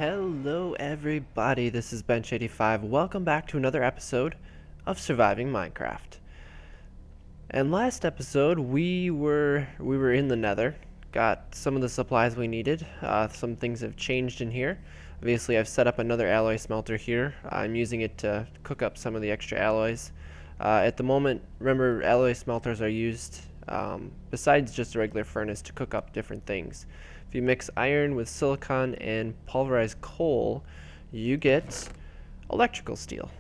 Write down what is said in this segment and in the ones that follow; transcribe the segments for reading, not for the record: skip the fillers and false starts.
Hello everybody, this is Bench85. Welcome back to another episode of Surviving Minecraft. And last episode we were in the Nether, got some of the supplies we needed. Some things have changed in here. Obviously I've set up another alloy smelter here. I'm using it to cook up some of the extra alloys. At the moment, remember, alloy smelters are used besides just a regular furnace to cook up different things. If you mix iron with silicon and pulverized coal, you get electrical steel,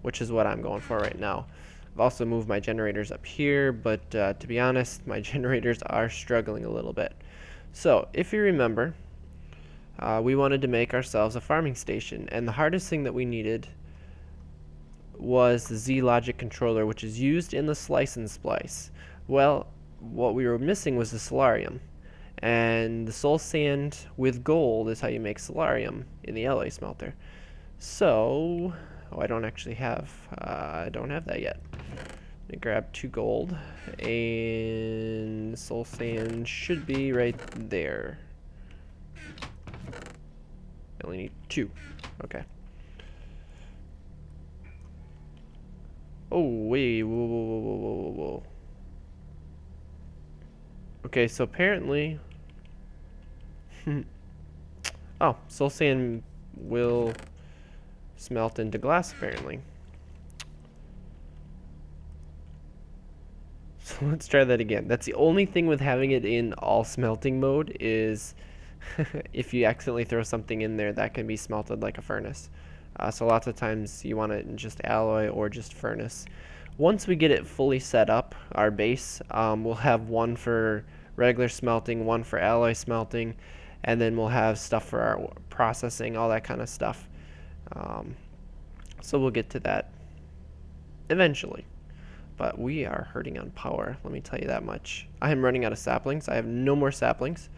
which is what I'm going for right now. I've also moved my generators up here, but to be honest, my generators are struggling a little bit. So, if you remember, we wanted to make ourselves a farming station, and the hardest thing that we needed was the Z-Logic controller, which is used in the slice and splice. Well, what we were missing was the solarium. And the soul sand with gold is how you make solarium in the alloy smelter. So, I don't actually have, I don't have that yet. Let me grab 2 gold, and soul sand should be right there. I only need 2. Okay. Oh, wait, whoa. Okay, so apparently... oh, soul sand will smelt into glass, apparently. So let's try that again. That's the only thing with having it in all smelting mode is if you accidentally throw something in there, that can be smelted like a furnace. So lots of times you want it in just alloy or just furnace. Once we get it fully set up, our base, we'll have one for regular smelting, one for alloy smelting, and then we'll have stuff for our processing, all that kind of stuff. So we'll get to that eventually. But we are hurting on power, let me tell you that much. I am running out of saplings. I have no more saplings.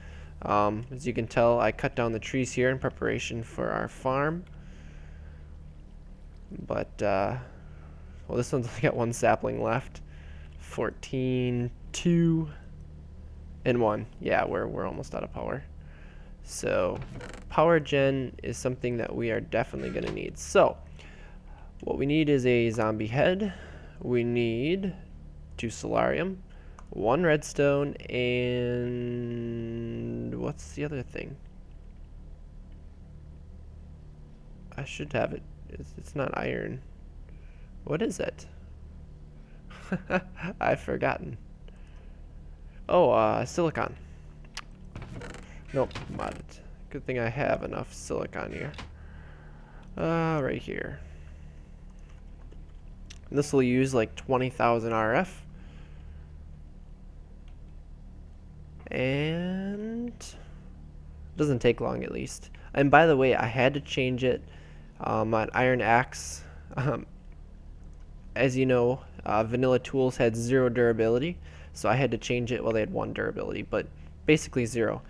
As you can tell, I cut down the trees here in preparation for our farm. But, well, this one's only got 1 sapling left. 14, 2, and 1. Yeah, we're almost out of power. So, power gen is something that we are definitely going to need. So, what we need is a zombie head. We need 2 solarium, 1 redstone, and what's the other thing? I should have it. It's not iron. What is it? I've forgotten. Oh, silicon. Nope, modded. Good thing I have enough silicon here. Right here. And this will use like 20,000 RF. And it doesn't take long, at least. And by the way, I had to change it on Iron Axe. As you know, vanilla tools had 0 durability, so I had to change it. Well, they had 1 durability, but basically 0.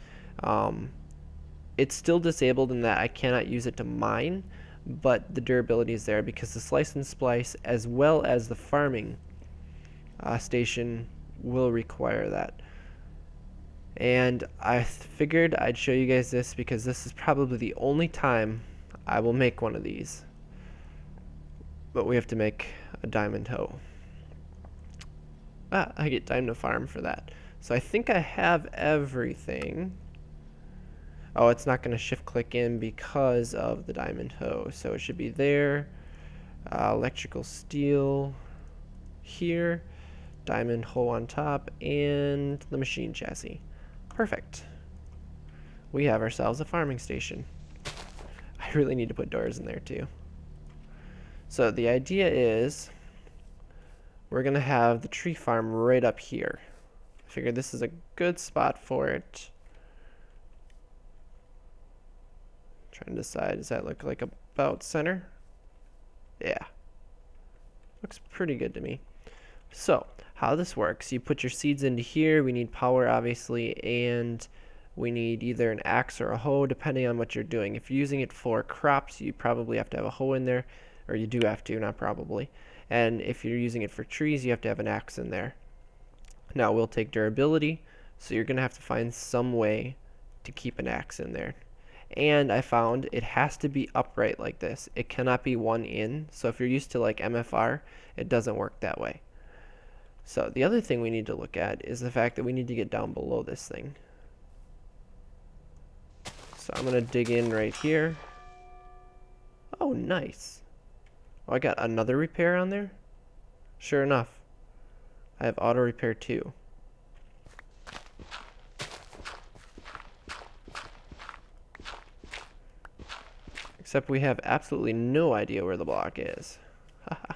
It's still disabled in that I cannot use it to mine, but the durability is there because the slice and splice, as well as the farming station, will require that. And I figured I'd show you guys this because this is probably the only time I will make one of these. But we have to make a diamond hoe. I get time to farm for that. So I think I have everything. Oh, it's not going to shift click in because of the diamond hoe. So it should be there. Electrical steel here. Diamond hoe on top. And the machine chassis. Perfect. We have ourselves a farming station. I really need to put doors in there too. So the idea is we're going to have the tree farm right up here. I figured this is a good spot for it. Trying to decide, does that look like about center? Yeah. Looks pretty good to me. So, how this works, you put your seeds into here. We need power, obviously, and we need either an axe or a hoe, depending on what you're doing. If you're using it for crops, you probably have to have a hoe in there, or you do have to, not probably. And if you're using it for trees, you have to have an axe in there. Now, we'll take durability, so you're going to have to find some way to keep an axe in there. And I found it has to be upright like this. It cannot be one in. So if you're used to like MFR, it doesn't work that way. So the other thing we need to look at is the fact that we need to get down below this thing. So I'm going to dig in right here. Oh, nice. Oh, I got another repair on there? Sure enough, I have auto repair too. Except we have absolutely no idea where the block is. Haha.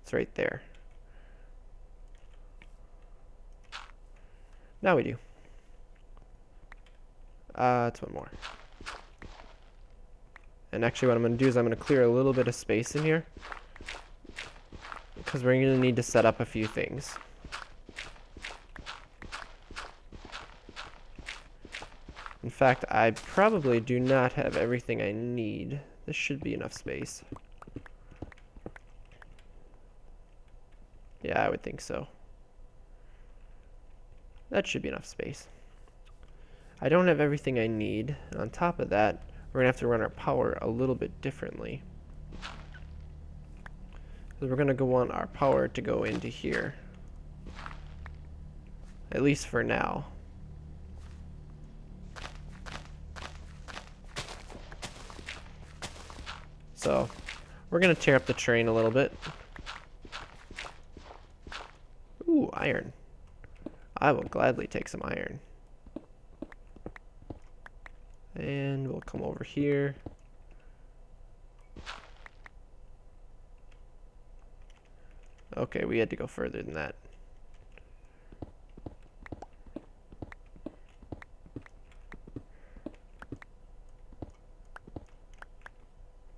It's right there. Now we do. It's one more. And actually what I'm going to do is I'm going to clear a little bit of space in here, because we're going to need to set up a few things. In fact, I probably do not have everything I need. This should be enough space. Yeah, I would think so. That should be enough space. I don't have everything I need. And on top of that, we're going to have to run our power a little bit differently. So we're going to want our power to go into here. At least for now. So we're going to tear up the terrain a little bit. Ooh, iron. I will gladly take some iron. And we'll come over here. Okay, we had to go further than that.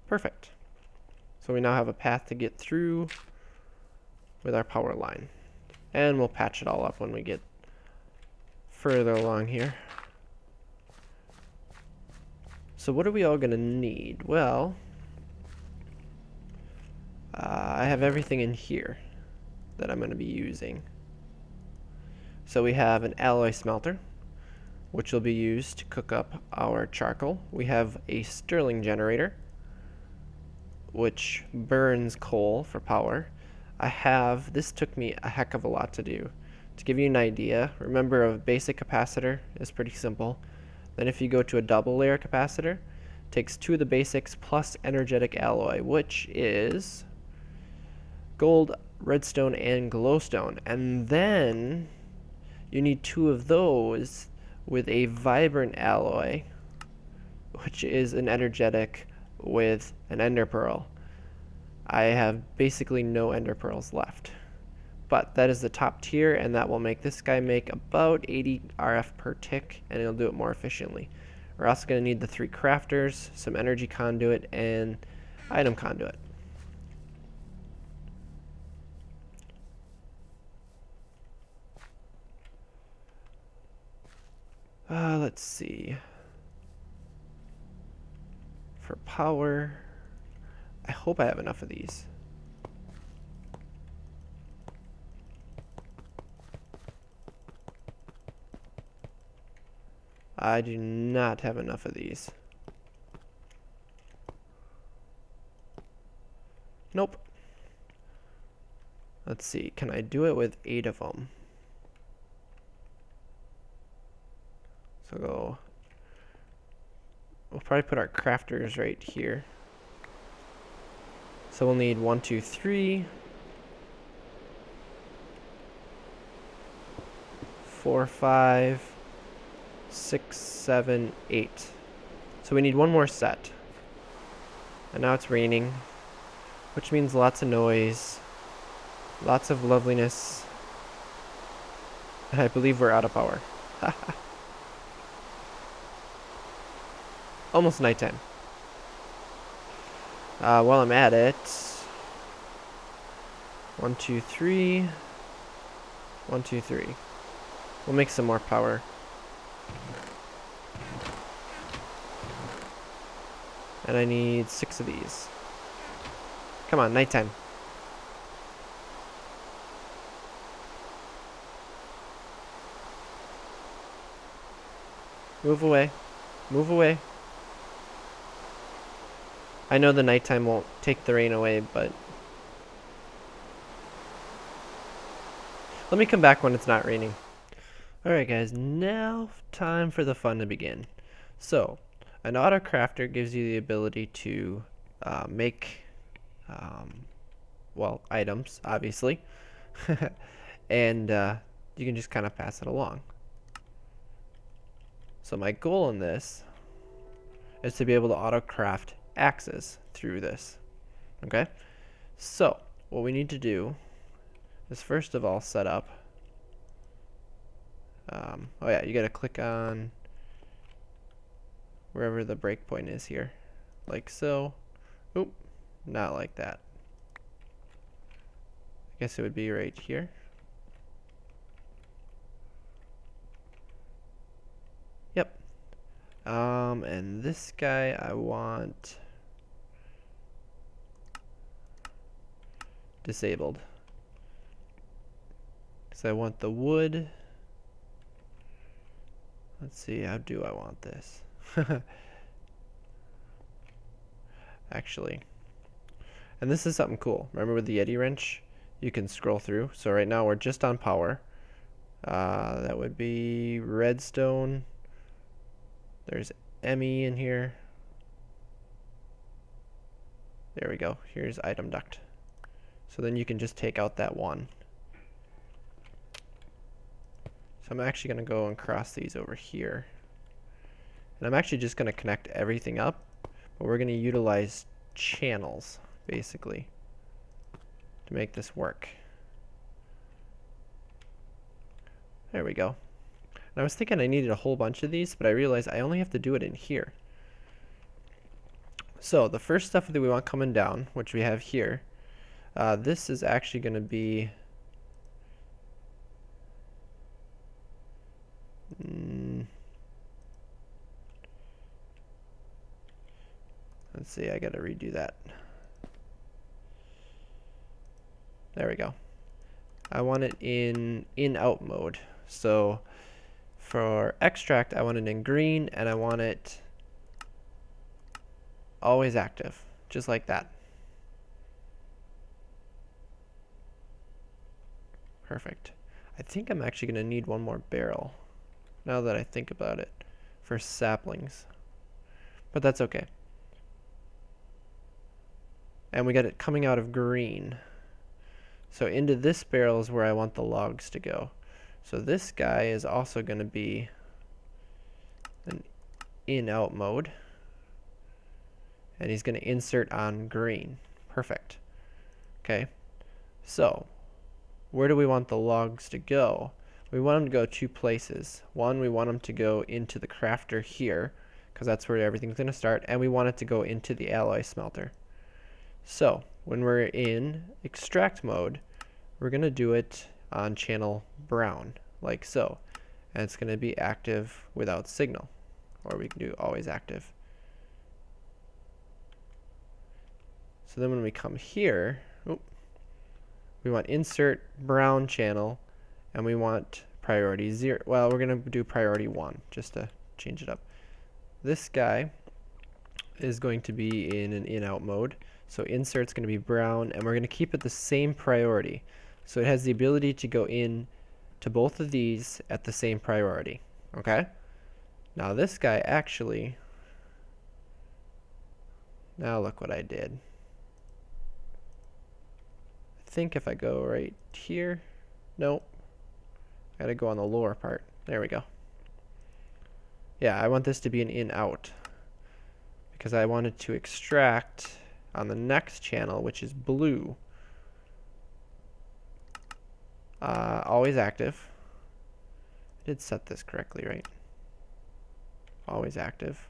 Perfect. So we now have a path to get through with our power line. And we'll patch it all up when we get further along here. So what are we all going to need? Well, I have everything in here that I'm going to be using. So we have an alloy smelter, which will be used to cook up our charcoal. We have a Stirling generator, which burns coal for power. This took me a heck of a lot to do. To give you an idea, remember a basic capacitor is pretty simple. Then if you go to a double layer capacitor, it takes 2 of the basics plus energetic alloy, which is gold, redstone, and glowstone. And then you need 2 of those with a vibrant alloy, which is an energetic with an ender pearl. I have basically no ender pearls left. But that is the top tier, and that will make this guy make about 80 RF per tick, and it'll do it more efficiently. We're also going to need the 3 crafters, some energy conduit, and item conduit. Let's see. For power, I hope I have enough of these. I do not have enough of these. Nope. Let's see, can I do it with 8 of them? So we'll probably put our crafters right here. So we'll need 1, 2, 3, 4, 5, 6, 7, 8. So we need 1 more set. And now it's raining, which means lots of noise, lots of loveliness, and I believe we're out of power. Almost nighttime. While I'm at it, 1, 2, 3, 1, 2, 3. We'll make some more power. And I need 6 of these. Come on, nighttime. Move away. Move away. I know the nighttime won't take the rain away, but let me come back when it's not raining. Alright guys, now time for the fun to begin. So, an auto crafter gives you the ability to make, well, items, obviously. And you can just kind of pass it along. So my goal in this is to be able to auto craft axes through this. Okay? So, what we need to do is first of all set up. Oh yeah, you gotta click on wherever the breakpoint is here. Like so. Oop, not like that. I guess it would be right here. Yep. And this guy I want disabled. Because I want the wood. Let's see, how do I want this? Actually. And this is something cool. Remember with the Yeti wrench, you can scroll through. So right now we're just on power. That would be redstone. There's ME in here. There we go. Here's item duct. So then you can just take out that one. So I'm actually going to go and cross these over here. And I'm actually just going to connect everything up, but we're going to utilize channels, basically, to make this work. There we go. And I was thinking I needed a whole bunch of these, but I realized I only have to do it in here. So the first stuff that we want coming down, which we have here, this is actually going to be let's see, I gotta redo that. There we go. I want it in in-out mode. So for extract, I want it in green, and I want it always active, just like that. Perfect. I think I'm actually gonna need one more barrel, now that I think about it, for saplings. But that's okay. And we got it coming out of green. So into this barrel is where I want the logs to go. So this guy is also going to be an in-out mode. And he's going to insert on green. Perfect. Okay. So where do we want the logs to go? We want them to go two places. One, we want them to go into the crafter here, because that's where everything's going to start. And we want it to go into the alloy smelter. So when we're in extract mode, we're going to do it on channel brown, like so. And it's going to be active without signal, or we can do always active. So then when we come here, we want insert brown channel, and we want priority 0. Well, we're going to do priority 1 just to change it up. This guy is going to be in an in-out mode. So insert's going to be brown, and we're going to keep it the same priority. So it has the ability to go in to both of these at the same priority. Okay? Now this guy actually, now look what I did. I think if I go right here, nope. I gotta go on the lower part. There we go. Yeah, I want this to be an in-out, because I wanted to extract on the next channel, which is blue. Always active. I did set this correctly, right? Always active.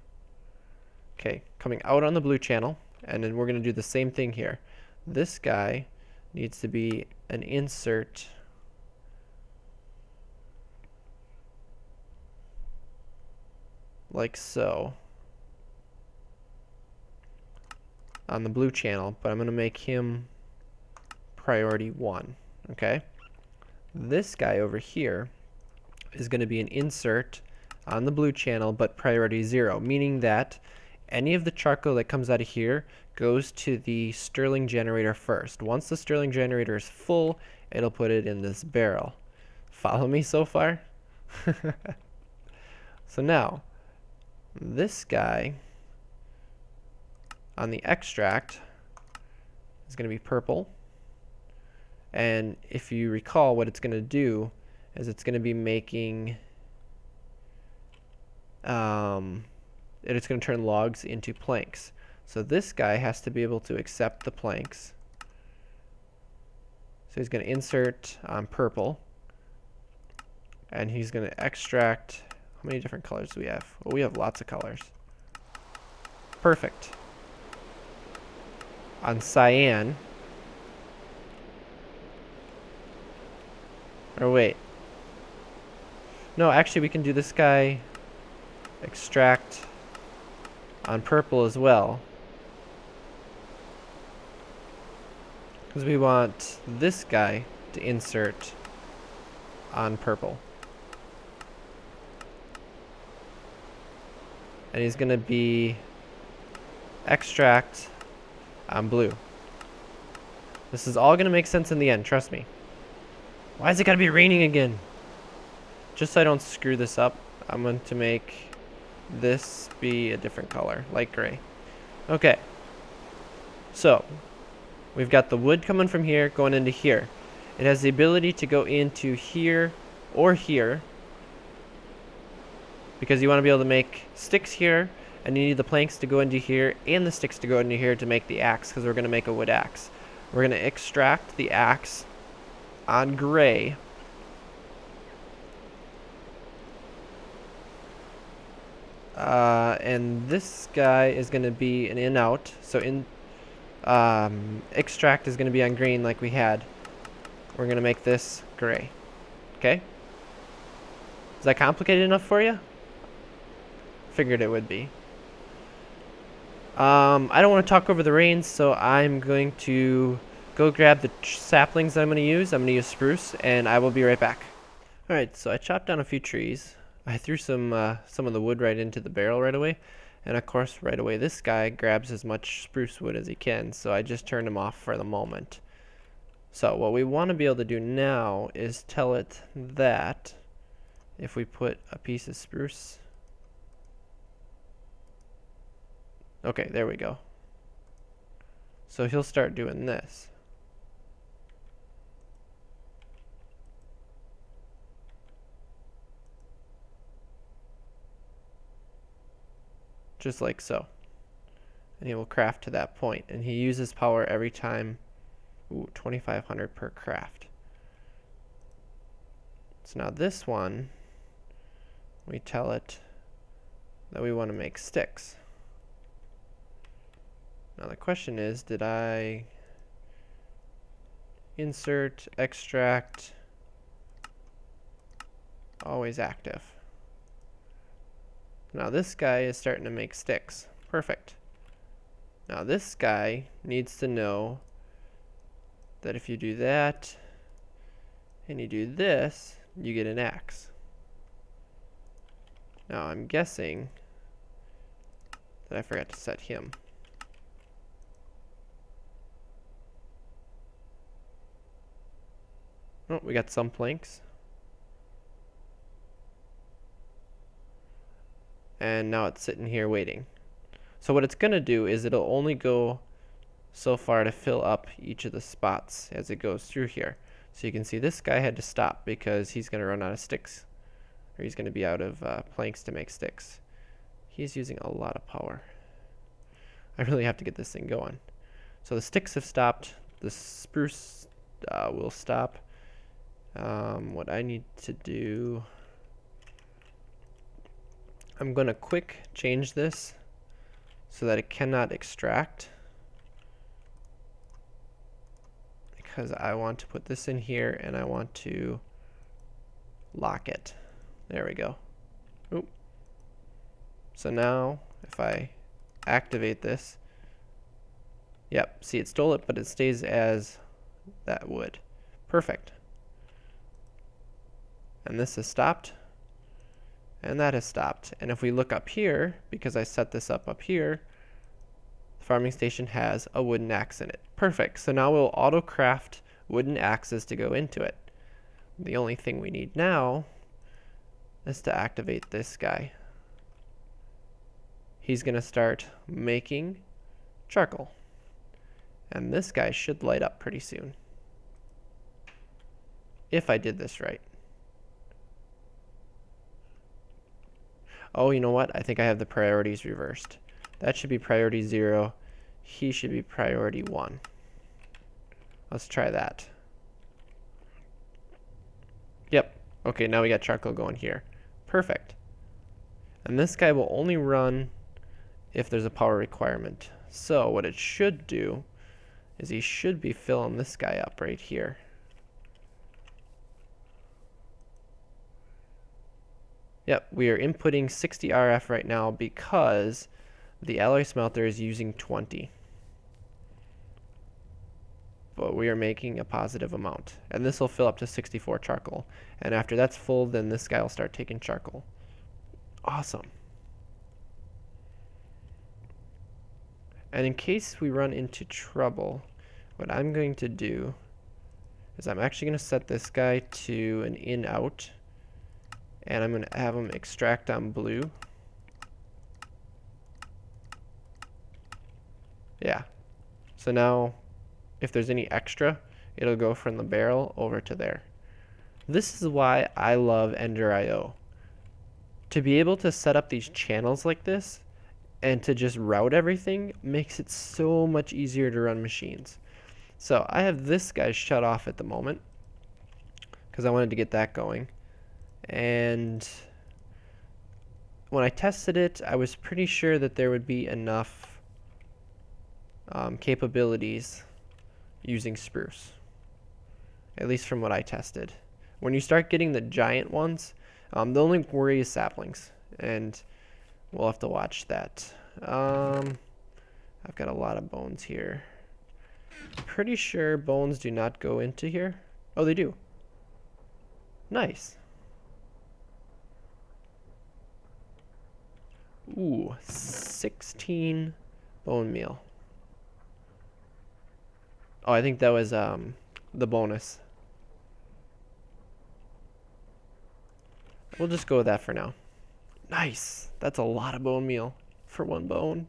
Okay, coming out on the blue channel, and then we're going to do the same thing here. This guy needs to be an insert like so on the blue channel, but I'm going to make him priority 1. Okay? This guy over here is going to be an insert on the blue channel, but priority 0, meaning that any of the charcoal that comes out of here goes to the Stirling generator first. Once the Stirling generator is full, it'll put it in this barrel. Follow me so far? So now, this guy on the extract is going to be purple. And if you recall, what it's going to do is it's going to be making it's going to turn logs into planks. So this guy has to be able to accept the planks. So he's going to insert purple, and he's going to extract. How many different colors do we have? Well, we have lots of colors. Perfect. On cyan, or wait, no, actually we can do this guy extract on purple as well, because we want this guy to insert on purple, and he's going to be extract on blue. This is all going to make sense in the end, trust me. Why is it got to be raining again? Just so I don't screw this up, I'm going to make this be a different color, light gray. Okay, so we've got the wood coming from here going into here. It has the ability to go into here or here, because you want to be able to make sticks here, and you need the planks to go into here and the sticks to go into here to make the axe, because we're going to make a wood axe. We're going to extract the axe on gray. And this guy is going to be an in-out. So extract is going to be on green like we had. We're going to make this gray. Okay? Is that complicated enough for you? Figured it would be. I don't want to talk over the rain, so I'm going to go grab the saplings that I'm going to use. I'm going to use spruce, and I will be right back. Alright, so I chopped down a few trees. I threw some of the wood right into the barrel right away. And of course, right away, this guy grabs as much spruce wood as he can, so I just turned him off for the moment. So what we want to be able to do now is tell it that if we put a piece of spruce... Okay, there we go. So he'll start doing this. Just like so. And he will craft to that point. And he uses power every time. Ooh, 2,500 per craft. So now this one, we tell it that we want to make sticks. Now the question is, did I insert, extract, always active? Now this guy is starting to make sticks. Perfect. Now this guy needs to know that if you do that and you do this, you get an axe. Now I'm guessing that I forgot to set him. Oh, we got some planks. And now it's sitting here waiting. So what it's going to do is it'll only go so far to fill up each of the spots as it goes through here. So you can see this guy had to stop because he's going to run out of sticks. Or he's going to be out of planks to make sticks. He's using a lot of power. I really have to get this thing going. So the sticks have stopped. The spruce will stop. What I need to do... I'm going to quick change this so that it cannot extract, because I want to put this in here and I want to lock it. There we go. Oop. So now if I activate this, yep, see, it stole it, but it stays as that wood. Perfect. And this is stopped. And that has stopped. And if we look up here, because I set this up here, the farming station has a wooden axe in it. Perfect. So now we'll auto craft wooden axes to go into it. The only thing we need now is to activate this guy. He's going to start making charcoal. And this guy should light up pretty soon. If I did this right. Oh, you know what? I think I have the priorities reversed. That should be priority 0. He should be priority 1. Let's try that. Yep. Okay, now we got charcoal going here. Perfect. And this guy will only run if there's a power requirement. So what it should do is he should be filling this guy up right here. Yep, we are inputting 60 RF right now because the alloy smelter is using 20. But we are making a positive amount. And this will fill up to 64 charcoal. And after that's full, then this guy will start taking charcoal. Awesome. And in case we run into trouble, what I'm going to do is I'm actually going to set this guy to an in-out. And I'm going to have him extract on blue. Yeah. So now, if there's any extra, it'll go from the barrel over to there. This is why I love Ender.io. To be able to set up these channels like this and to just route everything makes it so much easier to run machines. So I have this guy shut off at the moment because I wanted to get that going. And when I tested it, I was pretty sure that there would be enough capabilities using spruce, at least from what I tested. When you start getting the giant ones, the only worry is saplings, and we'll have to watch that. I've got a lot of bones here. I'm pretty sure bones do not go into here. Oh, they do. Nice. Ooh, 16 bone meal. Oh, I think that was the bonus. We'll just go with that for now. Nice. That's a lot of bone meal for one bone.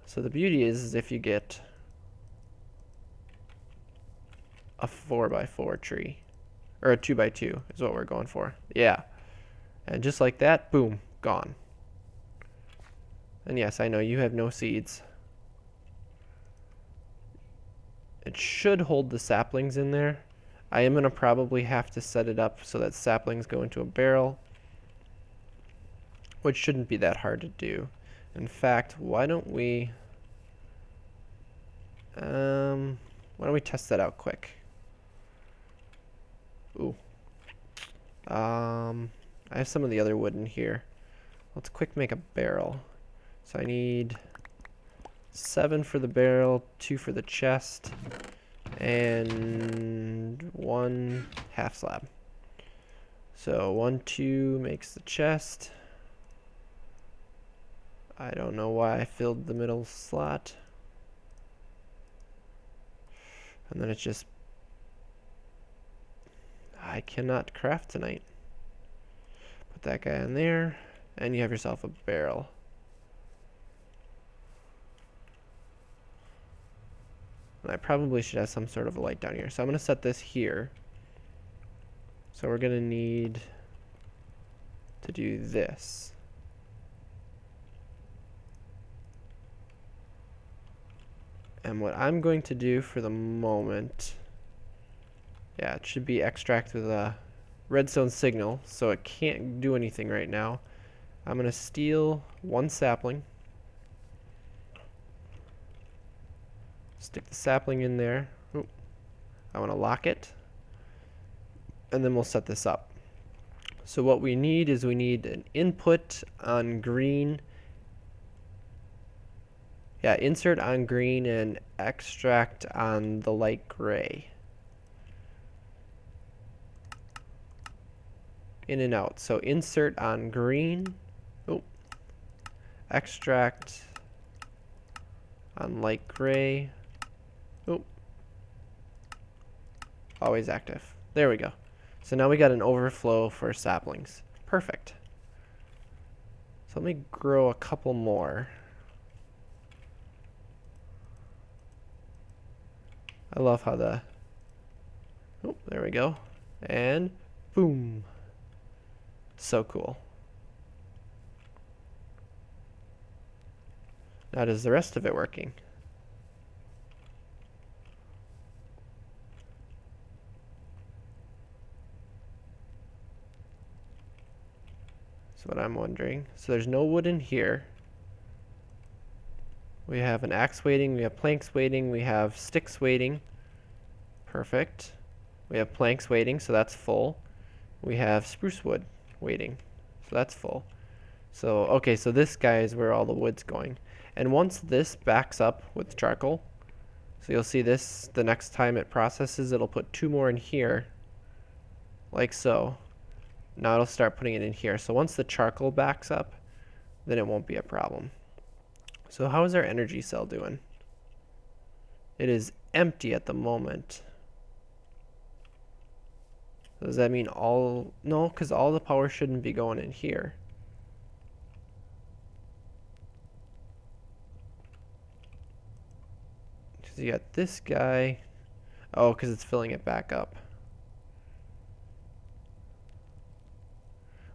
So the beauty is if you get a 4x4 tree, or a 2x2 is what we're going for. Yeah. And just like that, boom, gone. And yes, I know you have no seeds. It should hold the saplings in there. I am going to probably have to set it up so that saplings go into a barrel, which shouldn't be that hard to do. In fact, why don't we test that out quick? Ooh. I have some of the other wood in here. Let's quick make a barrel. So I need 7 for the barrel, 2 for the chest, and 1 half slab. So 1, 2 makes the chest. I don't know why I filled the middle slot. And then it's just, I cannot craft tonight. Put that guy in there, and you have yourself a barrel. And I probably should have some sort of a light down here. So I'm going to set this here. So we're going to need to do this. And what I'm going to do for the moment, yeah, it should be extract with a redstone signal, so it can't do anything right now. I'm going to steal 1 sapling. Stick the sapling in there. Ooh. I want to lock it. And then we'll set this up. So what we need is we need an input on green. Yeah, insert on green and extract on the light gray. in and out. So insert on green. Oh, extract on light gray. Oh, always active. There we go. So now we got an overflow for saplings. Perfect. So let me grow a couple more. I love how the... Oh, there we go. And boom. So cool. Now does the rest of it working? That's what I'm wondering. So there's no wood in here. We have an axe waiting, we have planks waiting, we have sticks waiting. Perfect. We have planks waiting, so that's full. We have spruce wood waiting, so that's full. So, okay, so this guy is where all the wood's going. And once this backs up with charcoal, so you'll see this, the next time it processes, it'll put 2 more in here, like so. Now it'll start putting it in here. So once the charcoal backs up, then it won't be a problem. So how is our energy cell doing? It is empty at the moment. Does that mean all... No, because all the power shouldn't be going in here. Because you got this guy. Oh, because it's filling it back up.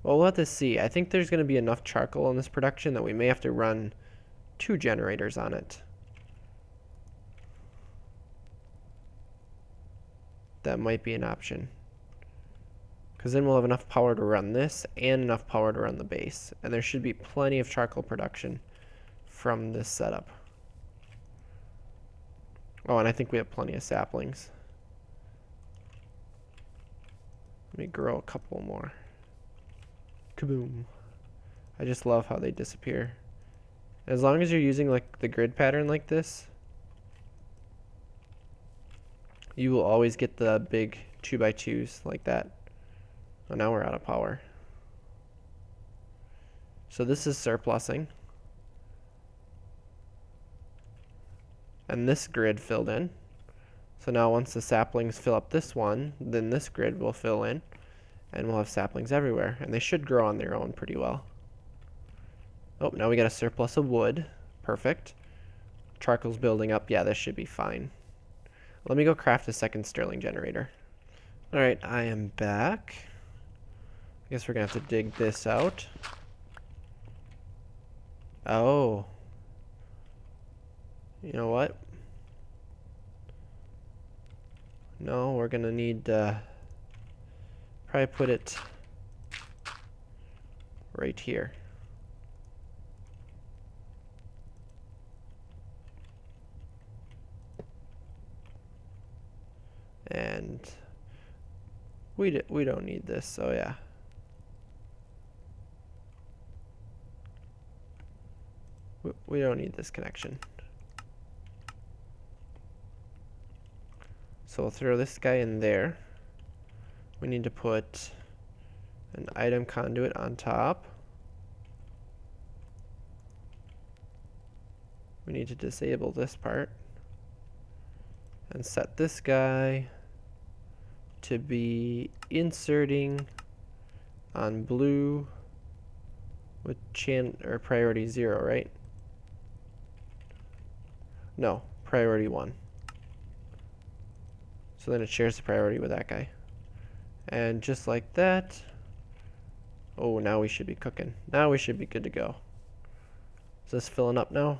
Well, we'll have to see. I think there's going to be enough charcoal in this production that we may have to run 2 generators on it. That might be an option. Because then we'll have enough power to run this and enough power to run the base. And there should be plenty of charcoal production from this setup. Oh, and I think we have plenty of saplings. Let me grow a couple more. Kaboom. I just love how they disappear. As long as you're using like the grid pattern like this, you will always get the big 2x2s like that. Oh, now we're out of power. So this is surplusing. And this grid filled in. So now once the saplings fill up this one, then this grid will fill in. And we'll have saplings everywhere. And they should grow on their own pretty well. Oh, now we got a surplus of wood. Perfect. Charcoal's building up. Yeah, this should be fine. Let me go craft a second Stirling generator. Alright, I am back. I guess we're going to have to dig this out. Oh. You know what? No, we're going to need probably put it right here. And we don't need this, so yeah. We don't need this connection. So we'll throw this guy in there. We need to put an item conduit on top. We need to disable this part. And set this guy to be inserting on blue with priority 0, right? No, priority 1. So then it shares the priority with that guy. And just like that. Oh, now we should be cooking. Now we should be good to go. Is this filling up now?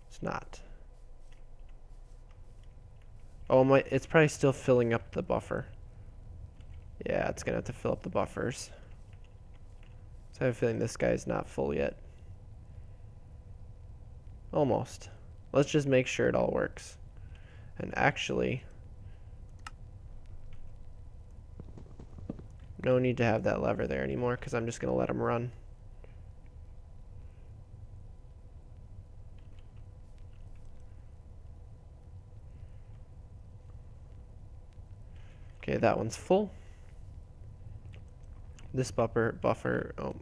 It's not. Oh my, it's probably still filling up the buffer. Yeah, it's gonna have to fill up the buffers. So I have a feeling this guy's not full yet. Almost. Let's just make sure it all works. And actually, no need to have that lever there anymore because I'm just gonna let him run. Okay, that one's full. This buffer, oh.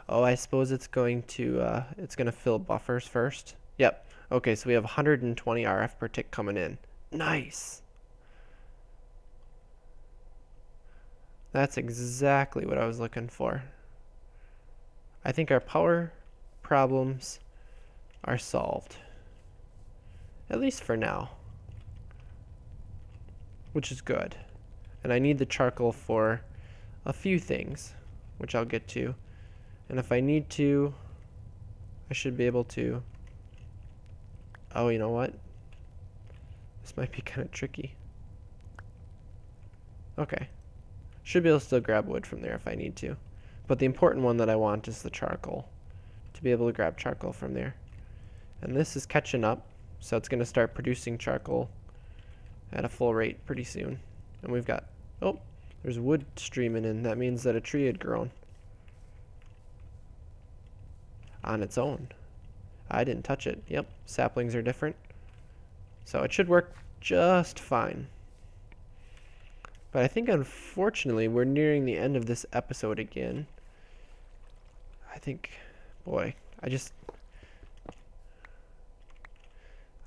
Oh, I suppose it's going to fill buffers first. Yep. Okay, so we have 120 RF per tick coming in. Nice. That's exactly what I was looking for. I think our power problems are solved. At least for now. Which is good. And I need the charcoal for a few things, which I'll get to. And if I need to, I should be able to. Oh, you know what? This might be kind of tricky. Okay. Should be able to still grab wood from there if I need to. But the important one that I want is the charcoal. To be able to grab charcoal from there. And this is catching up, so it's going to start producing charcoal at a full rate pretty soon. And we've got, oh, there's wood streaming in. That means that a tree had grown on its own. I didn't touch it. Yep, saplings are different. So it should work just fine. But I think, unfortunately, we're nearing the end of this episode again. I think, boy,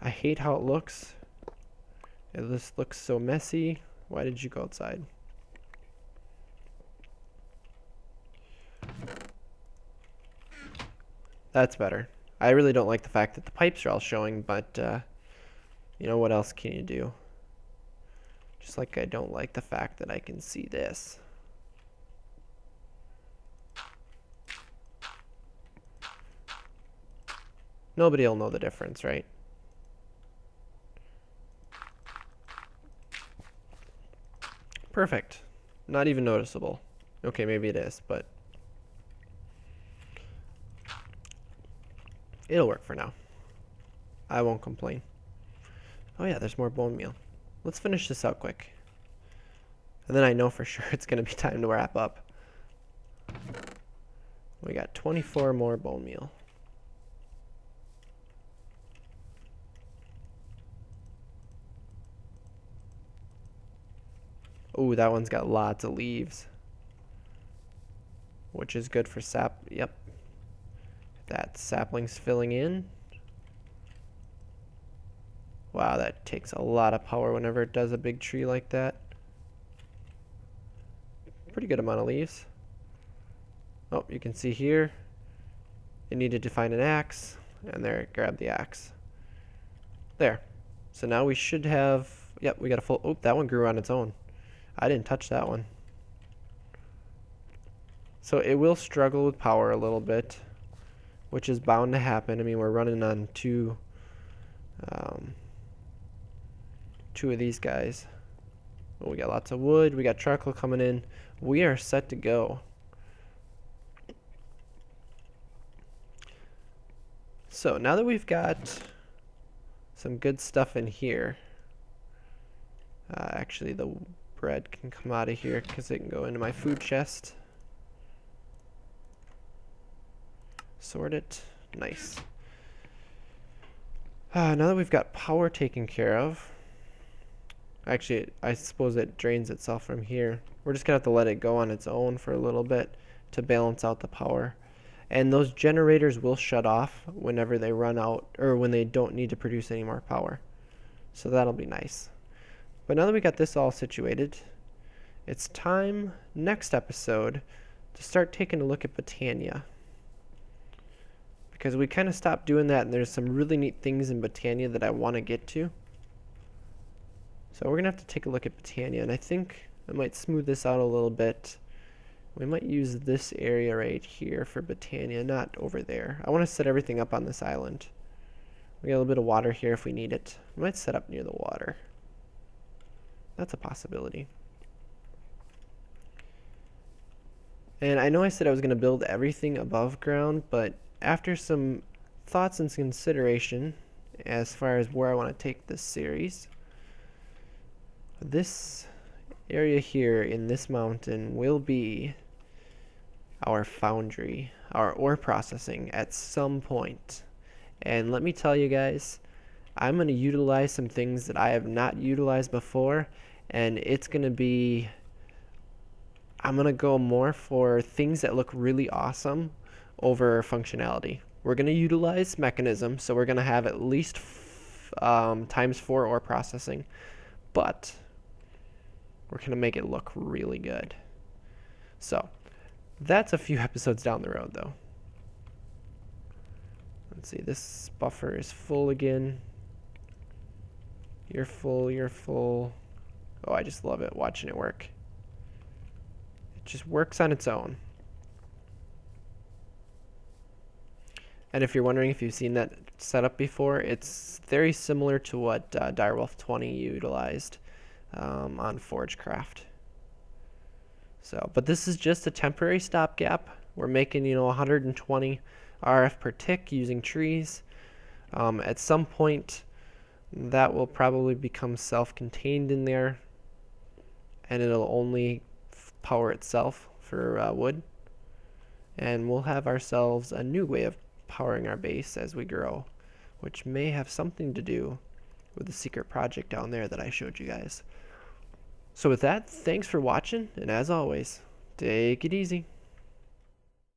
I hate how it looks. It just looks so messy. Why did you go outside? That's better. I really don't like the fact that the pipes are all showing, but, you know, what else can you do? Just like I don't like the fact that I can see this. Nobody will know the difference, right? Perfect. Not even noticeable. Okay, maybe it is, but it'll work for now. I won't complain. Oh yeah, there's more bone meal. Let's finish this out quick. And then I know for sure it's going to be time to wrap up. We got 24 more bone meal. Ooh, that one's got lots of leaves. Which is good for sap. Yep. That sapling's filling in. Wow, that takes a lot of power whenever it does a big tree like that. Pretty good amount of leaves. Oh, you can see here, it needed to find an axe, and there it grabbed the axe. There. So now we should have, yep, we got a full, oh, that one grew on its own. I didn't touch that one. So it will struggle with power a little bit, which is bound to happen. I mean, we're running on two of these guys. Oh, we got lots of wood. We got charcoal coming in. We are set to go. So now that we've got some good stuff in here, actually the bread can come out of here because it can go into my food chest. Sort it. Nice. Now that we've got power taken care of, actually, I suppose it drains itself from here. We're just going to have to let it go on its own for a little bit to balance out the power. And those generators will shut off whenever they run out, or when they don't need to produce any more power. So that'll be nice. But now that we got this all situated, it's time, next episode, to start taking a look at Botania. Because we kind of stopped doing that, and there's some really neat things in Botania that I want to get to. So we're going to have to take a look at Botania, and I think I might smooth this out a little bit. We might use this area right here for Botania, not over there. I want to set everything up on this island. We got a little bit of water here if we need it. We might set up near the water. That's a possibility. And I know I said I was going to build everything above ground, but after some thoughts and consideration as far as where I want to take this series, this area here in this mountain will be our foundry, our ore processing at some point. And let me tell you guys, I'm going to utilize some things that I have not utilized before, and it's going to be, I'm going to go more for things that look really awesome over functionality. We're going to utilize mechanism, so we're going to have at least times 4 ore processing, but we're going to make it look really good. So that's a few episodes down the road, though. Let's see, this buffer is full again. You're full, you're full. Oh, I just love it watching it work. It just works on its own. And if you're wondering if you've seen that setup before, it's very similar to what Direwolf 20 utilized on Forgecraft. So, but this is just a temporary stopgap. We're making, 120 RF per tick using trees. At some point, that will probably become self-contained in there, and it'll only power itself for wood. And we'll have ourselves a new way of powering our base as we grow, which may have something to do with the secret project down there that I showed you guys. So with that, thanks for watching, and as always, take it easy.